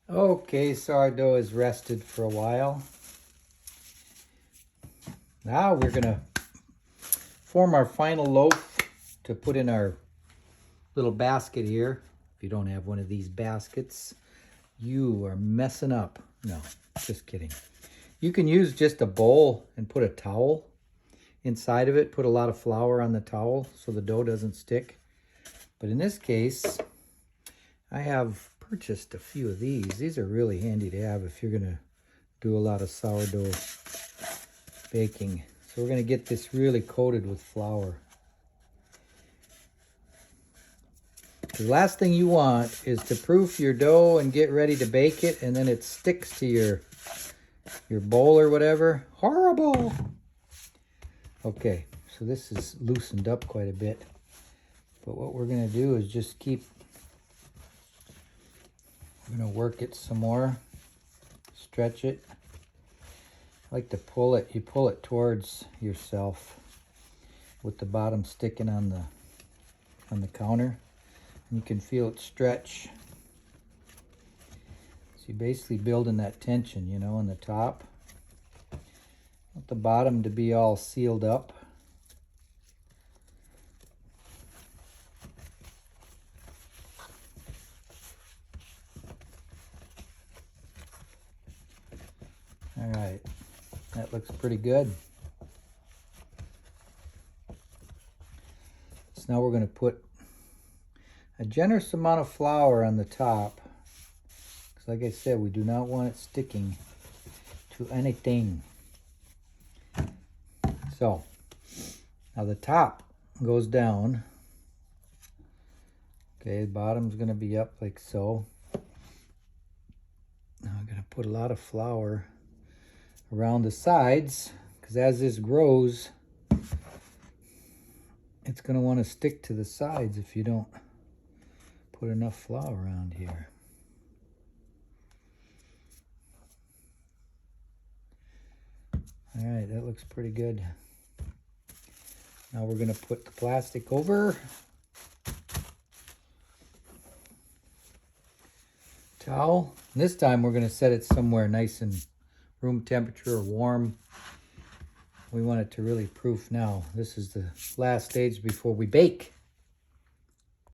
Okay, sourdough is rested for a while. Now we're gonna form our final loaf to put in our little basket here. If you don't have one of these baskets, you are messing up. No, just kidding. You can use just a bowl and put a towel inside of it. Put a lot of flour on the towel so the dough doesn't stick. But in this case, I have purchased a few of these. These are really handy to have if you're gonna do a lot of sourdough baking. So we're gonna get this really coated with flour. The last thing you want is to proof your dough and get ready to bake it, and then it sticks to your bowl or whatever. Horrible! Okay, so this is loosened up quite a bit. But what we're gonna do is just we're gonna work it some more, stretch it. I like to pull it, you pull it towards yourself with the bottom sticking on the counter. And you can feel it stretch. So you're basically building that tension, you know, on the top. Want the bottom to be all sealed up. All right, that looks pretty good. So now we're going to put a generous amount of flour on the top. Because like I said, we do not want it sticking to anything. So, now the top goes down. Okay, the bottom's going to be up like so. Now I'm going to put a lot of flour around the sides, because as this grows, it's going to want to stick to the sides if you don't put enough flour around here. All right, that looks pretty good. Now we're going to put the plastic over. Towel. And this time we're going to set it somewhere nice and room temperature or warm. We want it to really proof now. This is the last stage before we bake.